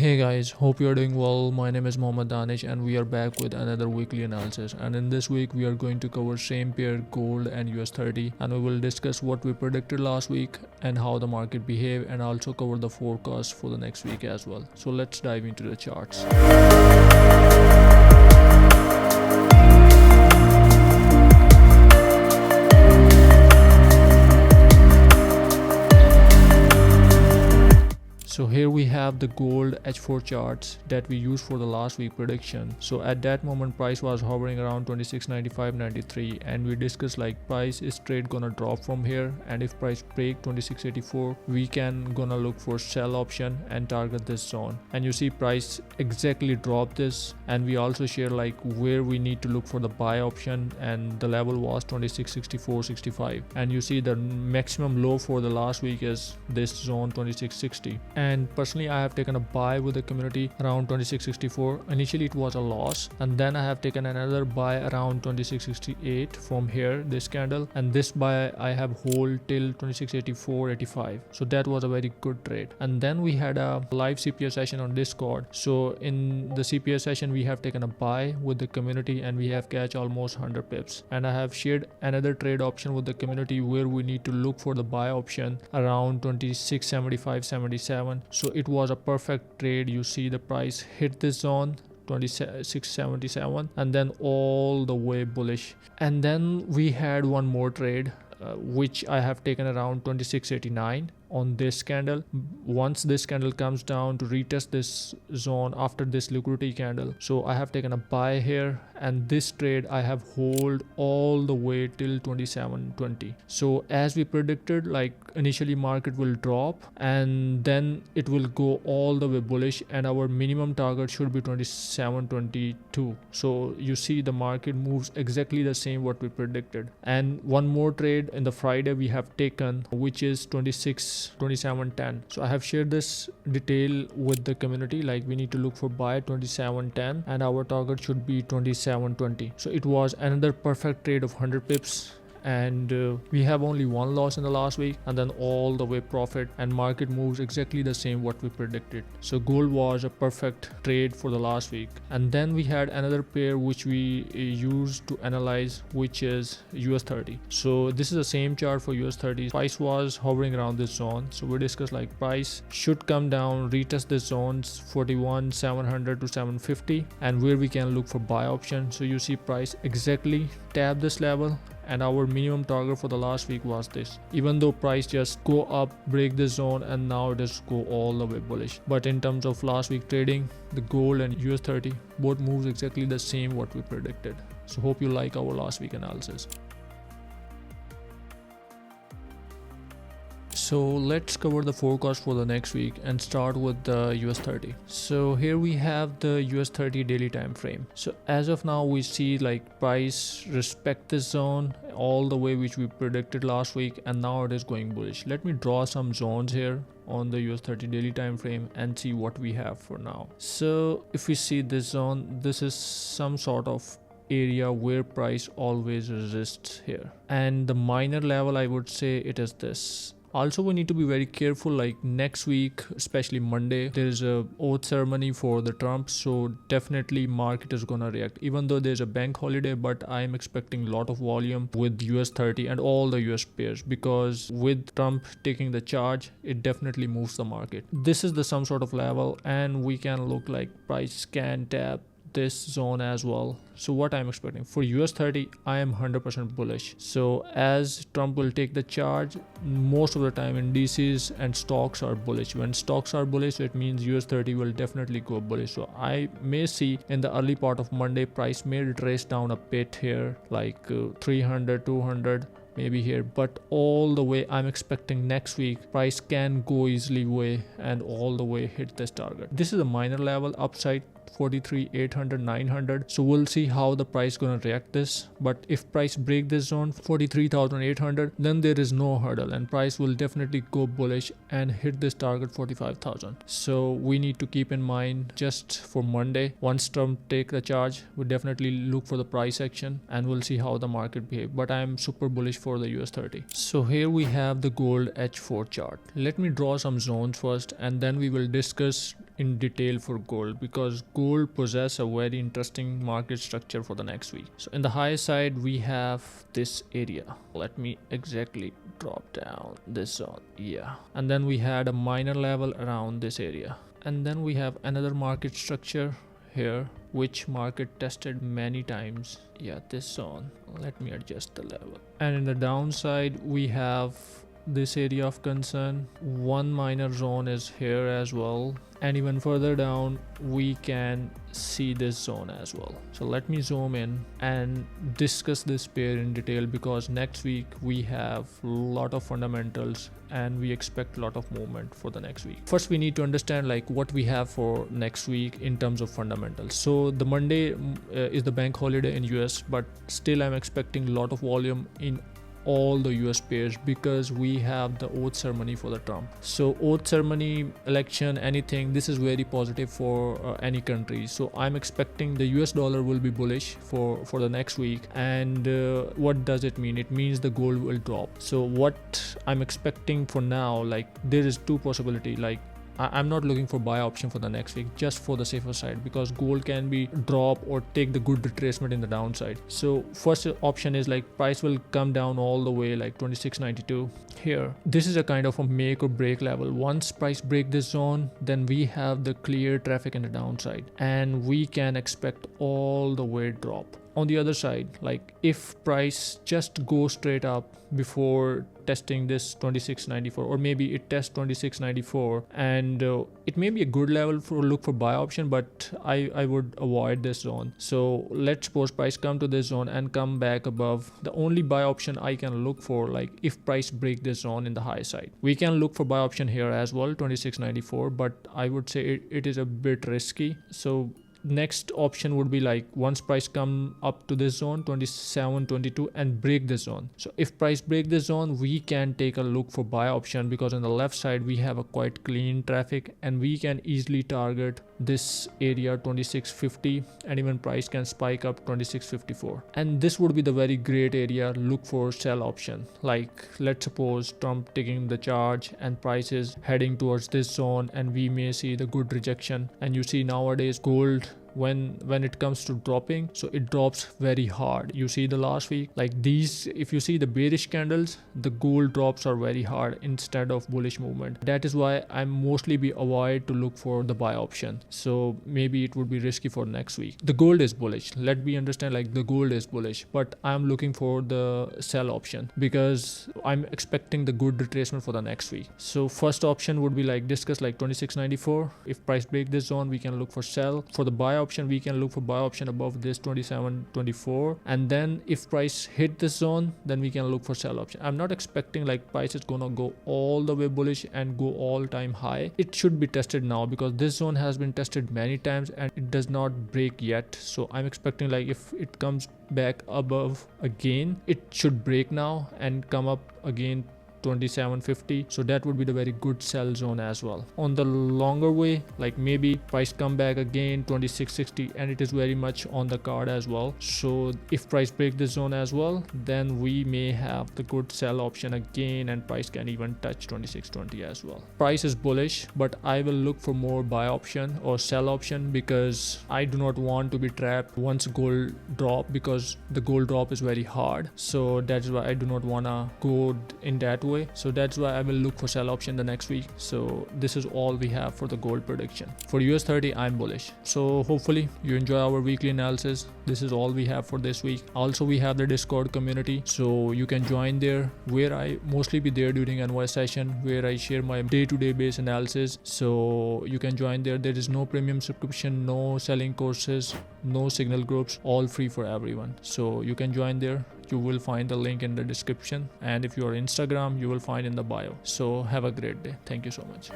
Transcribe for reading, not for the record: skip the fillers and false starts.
Hey guys, hope you are doing well. My name is Mohammad Danish and we are back with another weekly analysis, and in this week we are going to cover same pair gold and US30, and we will discuss what we predicted last week and how the market behaved, and also cover the forecast for the next week as well. So let's dive into the charts. So here we have the gold H4 charts that we used for the last week prediction. So at that moment price was hovering around 26.95.93, and we discussed like price is straight gonna drop from here, and if price break 26.84 we can gonna look for sell option and target this zone. And you see price exactly dropped this, and we also share like where we need to look for the buy option, and the level was 26.64.65, and you see the maximum low for the last week is this zone 26.60. And personally I have taken a buy with the community around 26.64. Initially it was a loss, and then I have taken another buy around 26.68 from here, this candle, and this buy I have hold till 26.84.85. so that was a very good trade. And then we had a live CPS session on Discord. So in the CPS session we have taken a buy with the community and we have catch almost 100 pips, and I have shared another trade option with the community where we need to look for the buy option around 26.75.77. So it was a perfect trade. You see the price hit this zone 26.77 and then all the way bullish. And then we had one more trade which I have taken around 26.89 on this candle. Once this candle comes down to retest this zone after this liquidity candle, so I have taken a buy here, and this trade I have hold all the way till 27.20. so as we predicted, like initially market will drop and then it will go all the way bullish, and our minimum target should be 27.22. so you see the market moves exactly the same what we predicted. And one more trade in the Friday we have taken, which is 27.10. so I have shared this detail with the community, like we need to look for buy 27.10 and our target should be 27.20. so it was another perfect trade of 100 pips, and we have only one loss in the last week and then all the way profit, and market moves exactly the same what we predicted. So gold was a perfect trade for the last week. And then we had another pair which we used to analyze, which is US30. so this is the same chart for US30. Price was hovering around this zone, so we discussed like price should come down, retest this zones 41.700 to 750, and where we can look for buy option. So you see price exactly tap this level, and our minimum target for the last week was this. Even though price just go up, break this zone, and now it just go all the way bullish. But in terms of last week trading, the gold and US30 both moves exactly the same what we predicted. So hope you like our last week analysis. So let's cover the forecast for the next week and start with the US30. So here we have the US30 daily time frame. So as of now we see like price respect this zone all the way which we predicted last week, and now it is going bullish. Let me draw some zones here on the US30 daily time frame and see what we have for now. So if we see this zone, this is some sort of area where price always resists here, and the minor level I would say it is this. Also we need to be very careful, like next week, especially Monday, there is a oath ceremony for the Trump, so definitely market is gonna react. Even though there's a bank holiday, but I am expecting a lot of volume with US30 and all the US pairs, because with Trump taking the charge, it definitely moves the market. This is the some sort of level, and we can look like price can tap this zone as well. So what I'm expecting for US30, I am 100% bullish. So as Trump will take the charge, most of the time indices and stocks are bullish. When stocks are bullish, it means US30 will definitely go bullish. So I may see in the early part of Monday price may retrace down a bit here, like 300, 200 maybe here, but all the way I'm expecting next week price can go easily way and all the way hit this target. This is a minor level upside 43,800, 900. So we'll see how the price gonna react this. But if price break this zone 43,800, then there is no hurdle and price will definitely go bullish and hit this target 45,000. So we need to keep in mind just for Monday, once Trump take the charge, we'll definitely look for the price action and we'll see how the market behave. But I'm super bullish for the US30. So here we have the gold H4 chart. Let me draw some zones first and then we will discuss in detail for gold, because gold possesses a very interesting market structure for the next week. So in the high side we have this area. Let me exactly drop down this zone. Yeah, and then we had a minor level around this area, and then we have another market structure here, which market tested many times. Yeah, this zone. Let me adjust the level. And in the downside we have this area of concern. One minor zone is here as well, and even further down we can see this zone as well. So let me zoom in and discuss this pair in detail, because next week we have a lot of fundamentals and we expect a lot of movement for the next week. First we need to understand like what we have for next week in terms of fundamentals. So the Monday is the bank holiday in US, but still I'm expecting a lot of volume in all the US pairs, because we have the oath ceremony for the Trump. So oath ceremony, election, anything, this is very positive for any country. So I'm expecting the US dollar will be bullish for the next week. And what does it mean? It means the gold will drop. So what I'm expecting for now, like there is two possibility. Like I'm not looking for buy option for the next week, just for the safer side, because gold can be drop or take the good retracement in the downside. So first option is like price will come down all the way like 26.92 here. This is a kind of a make or break level. Once price break this zone, then we have the clear traffic in the downside and we can expect all the way drop. On the other side, like if price just goes straight up before testing this 26.94, or maybe it tests 26.94, and it may be a good level for look for buy option, but I would avoid this zone. So let's suppose price come to this zone and come back above. The only buy option I can look for, like if price break this zone in the high side, we can look for buy option here as well, 26.94, but I would say it is a bit risky. So next option would be like once price come up to this zone 27.22 and break this zone. So if price break this zone, we can take a look for buy option, because on the left side we have a quite clean traffic and we can easily target this area 26.50, and even price can spike up 26.54, and this would be the very great area look for sell option. Like let's suppose Trump taking the charge and price is heading towards this zone, and we may see the good rejection. And you see nowadays gold, when it comes to dropping, so it drops very hard. You see the last week, like these, if you see the bearish candles, the gold drops are very hard instead of bullish movement. That is why I'm mostly be avoid to look for the buy option. So maybe it would be risky for next week. The gold is bullish, let me understand, like the gold is bullish, but I'm looking for the sell option because I'm expecting the good retracement for the next week. So first option would be like discuss like 26.94. If price break this zone, we can look for sell. For the buy option, we can look for buy option above this 27.24, and then if price hit this zone, then we can look for sell option. I'm not expecting like price is gonna go all the way bullish and go all time high. It should be tested now because this zone has been tested many times and it does not break yet. So I'm expecting like if it comes back above again, it should break now and come up again 27.50. So that would be the very good sell zone as well. On the longer way, like maybe price come back again 26.60, and it is very much on the card as well. So if price break this zone as well, then we may have the good sell option again, and price can even touch 26.20 as well. Price is bullish, but I will look for more buy option or sell option because I do not want to be trapped once gold drop, because the gold drop is very hard. So that's why I do not wanna go in that way. So that's why I will look for sell option the next week. So this is all we have for the gold prediction. For US30, I'm bullish. So hopefully you enjoy our weekly analysis. This is all we have for this week. Also, we have the Discord community, so you can join there, where I mostly be there during NY session, where I share my day-to-day base analysis. So you can join there. There is no premium subscription, no selling courses, no signal groups, all free for everyone. So you can join there. You will find the link in the description, and if you are Instagram, you will find in the bio. So have a great day. Thank you so much.